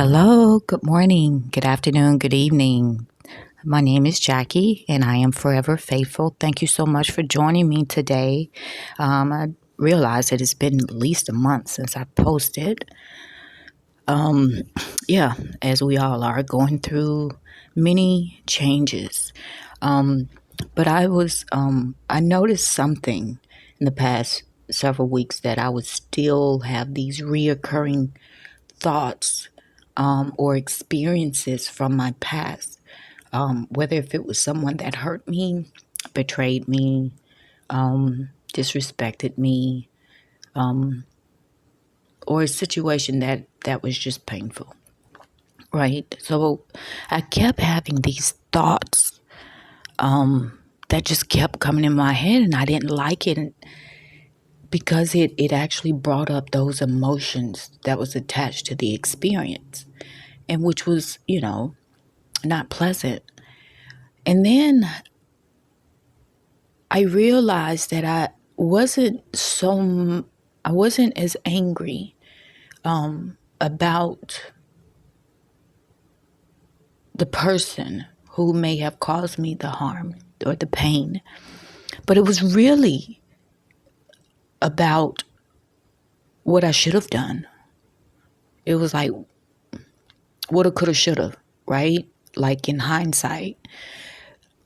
Hello, good morning, good afternoon, good evening. My name is Jackie and I am forever faithful. Thank you so much for joining me today. I realize that it's been at least a month since I posted. Yeah, as we all are going through many changes. Um, but I noticed something in the past several weeks that I would still have these reoccurring thoughts or experiences from my past, whether if it was someone that hurt me, betrayed me, disrespected me, or a situation that was just painful, right? So I kept having these thoughts that just kept coming in my head, and I didn't like it because it actually brought up those emotions that was attached to the experience, and which was, not pleasant. And then I realized that I wasn't as angry about the person who may have caused me the harm or the pain, but it was really about what I should have done. It was like woulda, coulda, shoulda, right? Like in hindsight,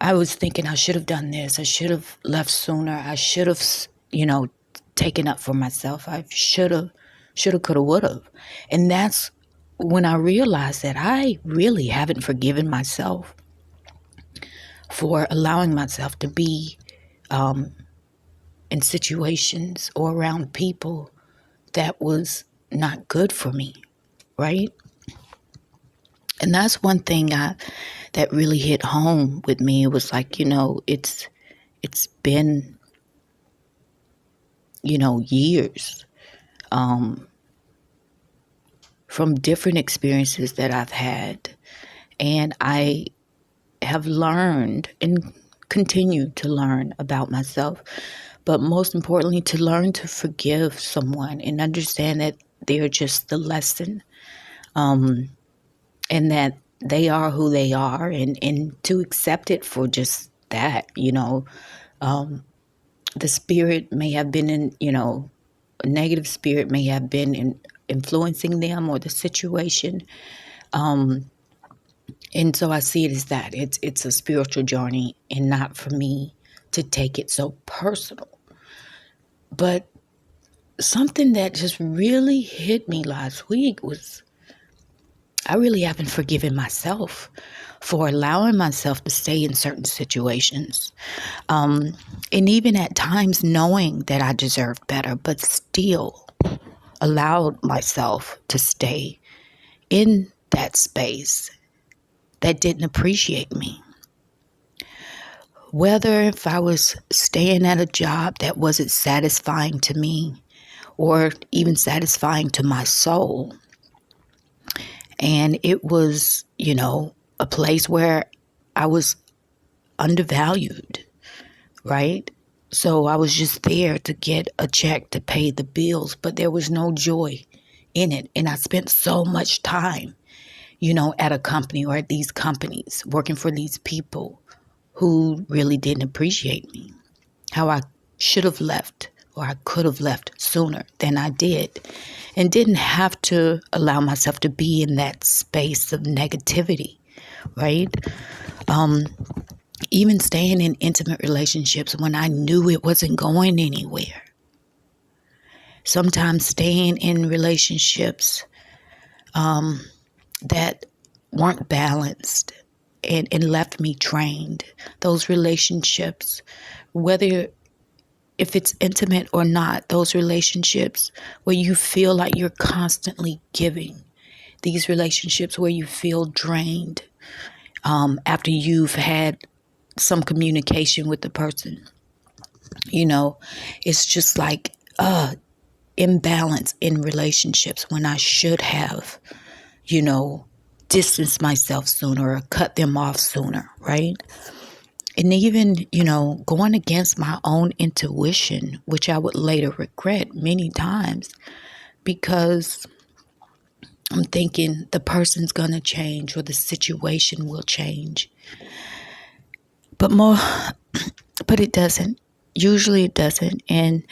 I was thinking I should have done this. I should have left sooner. I should have, taken up for myself. I shoulda, coulda, woulda. And that's when I realized that I really haven't forgiven myself for allowing myself to be in situations or around people that was not good for me, right? And that's one thing that really hit home with me. It was like, it's been, years from different experiences that I've had. And I have learned and continue to learn about myself, but most importantly, to learn to forgive someone and understand that they're just the lesson, and that they are who they are, and to accept it for just that. The spirit may have been a negative spirit may have been influencing them or the situation. And so I see it as that it's a spiritual journey, and not for me to take it so personal. But something that just really hit me last week was I really haven't forgiven myself for allowing myself to stay in certain situations. And even at times knowing that I deserved better, but still allowed myself to stay in that space that didn't appreciate me. Whether if I was staying at a job that wasn't satisfying to me or even satisfying to my soul. And it was, a place where I was undervalued, right? So I was just there to get a check to pay the bills, but there was no joy in it. And I spent so much time, at a company or at these companies working for these people who really didn't appreciate me, how I should have left or I could have left sooner than I did, and didn't have to allow myself to be in that space of negativity, right? Even staying in intimate relationships when I knew it wasn't going anywhere. Sometimes staying in relationships that weren't balanced and left me drained. Those relationships, whether if it's intimate or not, those relationships where you feel like you're constantly giving, these relationships where you feel drained after you've had some communication with the person. It's just like imbalance in relationships when I should have, distanced myself sooner or cut them off sooner, right? And even, going against my own intuition, which I would later regret many times, because I'm thinking the person's going to change or the situation will change. But it doesn't. Usually it doesn't. And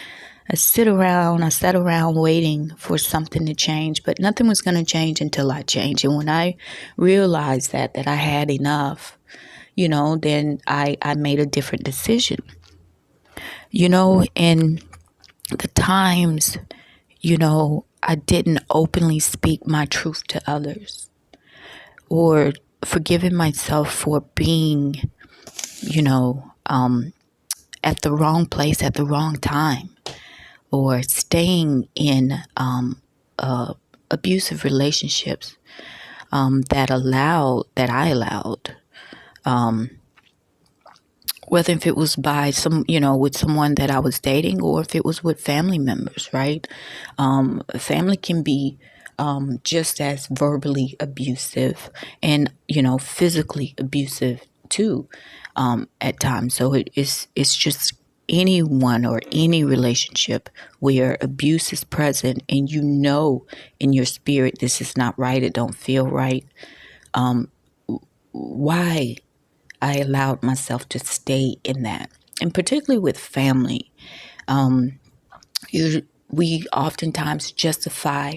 I sat around waiting for something to change, but nothing was going to change until I changed. And when I realized that I had enough, then I made a different decision. In the times, I didn't openly speak my truth to others or forgiving myself for being, at the wrong place at the wrong time or staying in abusive relationships that I allowed, whether if it was by with someone that I was dating or if it was with family members, right? Family can be just as verbally abusive and, physically abusive too, at times. So it's just anyone or any relationship where abuse is present and in your spirit this is not right, it don't feel right. Why I allowed myself to stay in that. And particularly with family, we oftentimes justify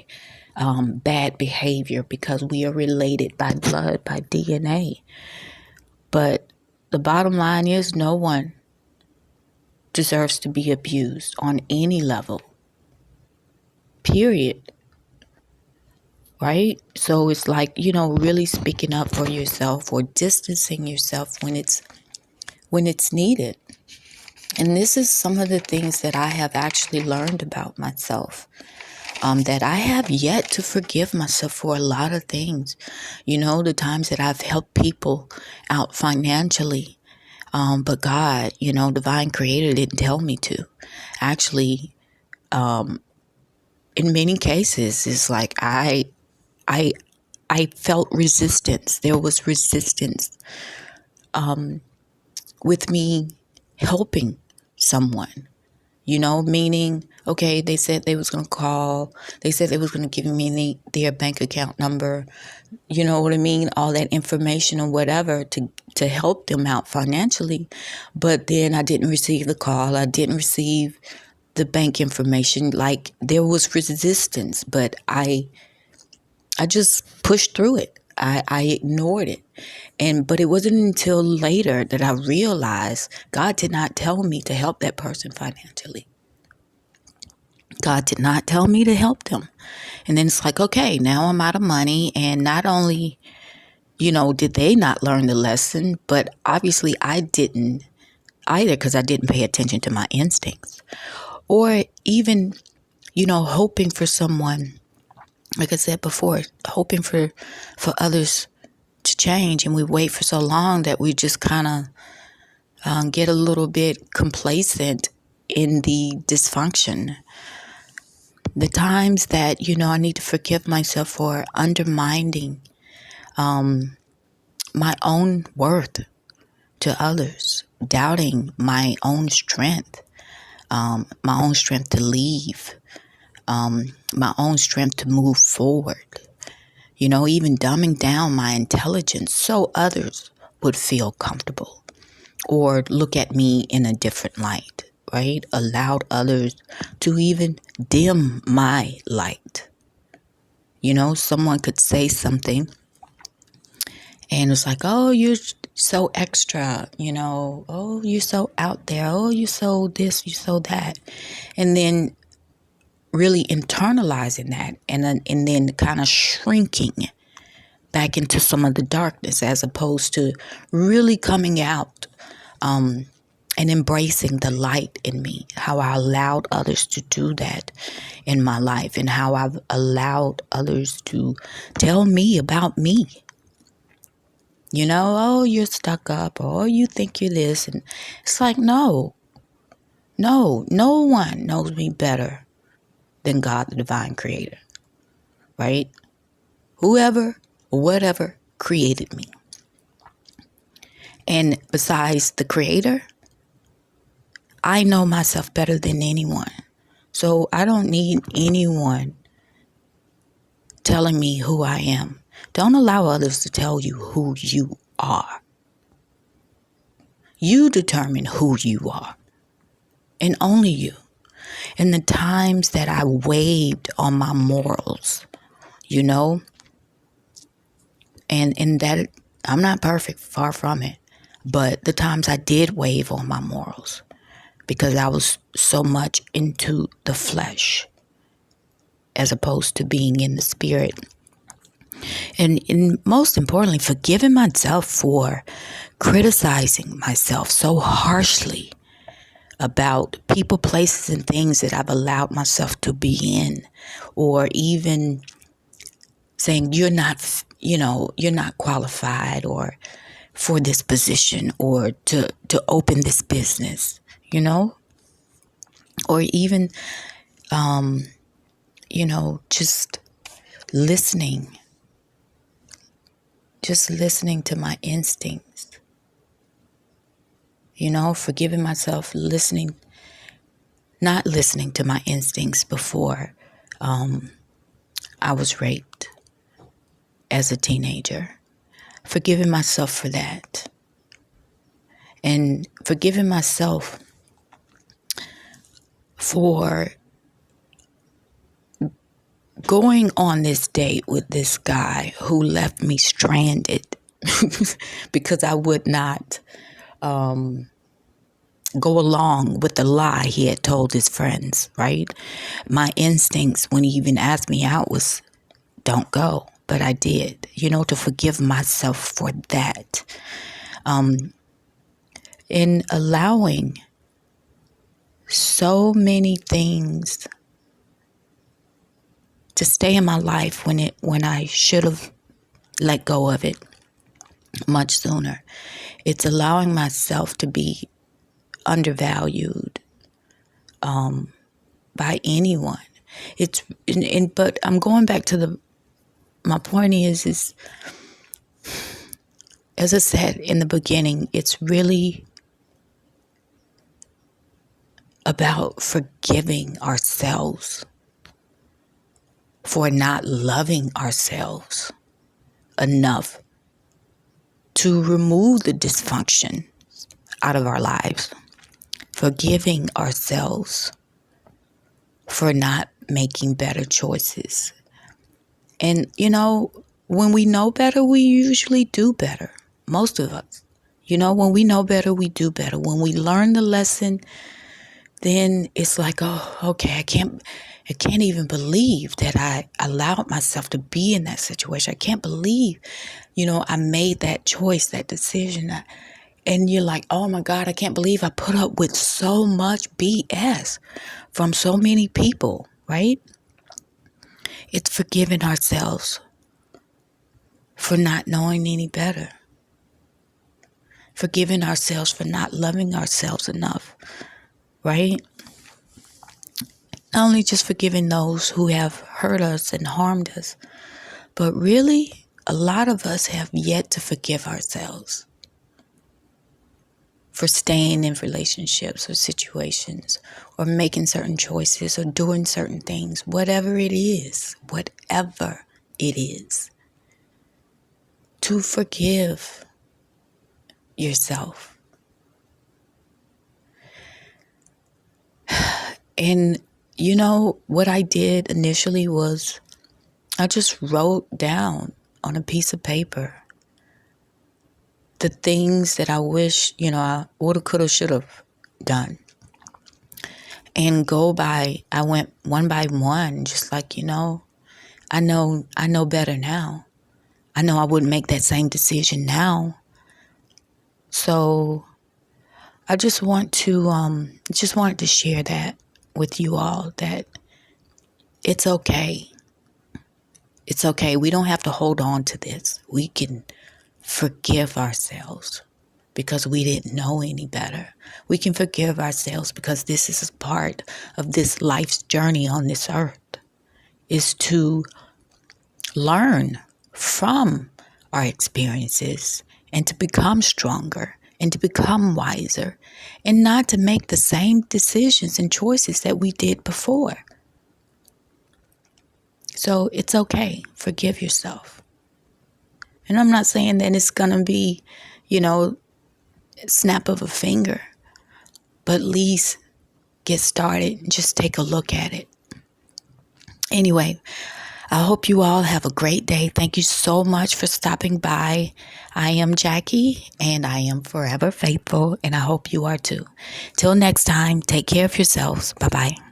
bad behavior because we are related by blood, by DNA. But the bottom line is no one deserves to be abused on any level, period. Right? So it's like, really speaking up for yourself or distancing yourself when it's needed. And this is some of the things that I have actually learned about myself, that I have yet to forgive myself for a lot of things. The times that I've helped people out financially, but God, divine creator didn't tell me to. Actually, in many cases, it's like I felt resistance. There was resistance with me helping someone. Meaning, okay, they said they was going to call. They said they was going to give me their bank account number. You know what I mean? All that information or whatever to help them out financially. But then I didn't receive the call. I didn't receive the bank information. Like there was resistance, but I just pushed through it. I ignored it. But it wasn't until later that I realized God did not tell me to help that person financially. God did not tell me to help them. And then it's like, okay, now I'm out of money. And not only, did they not learn the lesson, but obviously I didn't either because I didn't pay attention to my instincts. Or even, hoping for someone, like I said before, hoping for others to change, and we wait for so long that we just kind of get a little bit complacent in the dysfunction. The times that I need to forgive myself for undermining my own worth to others, doubting my own strength to leave, my own strength to move forward. Even dumbing down my intelligence so others would feel comfortable or look at me in a different light, right? Allowed others to even dim my light. Someone could say something and it's like, oh, you're so extra, oh, you're so out there, oh, you're so this, you're so that. And then really internalizing that and then kind of shrinking back into some of the darkness as opposed to really coming out and embracing the light in me, how I allowed others to do that in my life and how I've allowed others to tell me about me. Oh, you're stuck up, or oh, you think you're this. And it's like, no one knows me better than God, the divine creator, right? Whoever, whatever created me. And besides the creator, I know myself better than anyone. So I don't need anyone telling me who I am. Don't allow others to tell you who you are. You determine who you are, and only you. And the times that I wavered on my morals, you know, and that I'm not perfect, far from it, but the times I did waver on my morals because I was so much into the flesh as opposed to being in the spirit. And most importantly, forgiving myself for criticizing myself so harshly about people, places, and things that I've allowed myself to be in, or even saying you're not qualified or for this position or to open this business, or even, just listening, to my instincts, forgiving myself, not listening to my instincts before I was raped as a teenager, forgiving myself for that, and forgiving myself for going on this date with this guy who left me stranded because I would not go along with the lie he had told his friends, right? My instincts when he even asked me out was, don't go. But I did, to forgive myself for that. In allowing so many things to stay in my life when I should have let go of it much sooner. It's allowing myself to be undervalued by anyone. But I'm going back to my point is as I said in the beginning, it's really about forgiving ourselves for not loving ourselves enough to remove the dysfunction out of our lives. Forgiving ourselves for not making better choices. And, when we know better, we usually do better. Most of us. When we know better, we do better. When we learn the lesson, then it's like, oh, okay, I can't even believe that I allowed myself to be in that situation. I can't believe, I made that choice, that decision. And you're like, oh my God, I can't believe I put up with so much BS from so many people, right? It's forgiving ourselves for not knowing any better. Forgiving ourselves for not loving ourselves enough, right? Not only just forgiving those who have hurt us and harmed us, but really, a lot of us have yet to forgive ourselves for staying in relationships or situations or making certain choices or doing certain things, whatever it is, to forgive yourself. And what I did initially was I just wrote down on a piece of paper the things that I wish, I woulda, coulda, shoulda done. And I went one by one, just like, I know better now. I know I wouldn't make that same decision now. So I just wanted to share that with you all, that it's okay. It's okay. We don't have to hold on to this. We can forgive ourselves because we didn't know any better. We can forgive ourselves because this is a part of this life's journey on this earth, is to learn from our experiences and to become stronger and to become wiser and not to make the same decisions and choices that we did before. So it's okay. Forgive yourself. And I'm not saying that it's going to be, snap of a finger, but at least get started and just take a look at it. Anyway, I hope you all have a great day. Thank you so much for stopping by. I am Jackie, and I am forever faithful, and I hope you are too. Till next time, take care of yourselves. Bye-bye.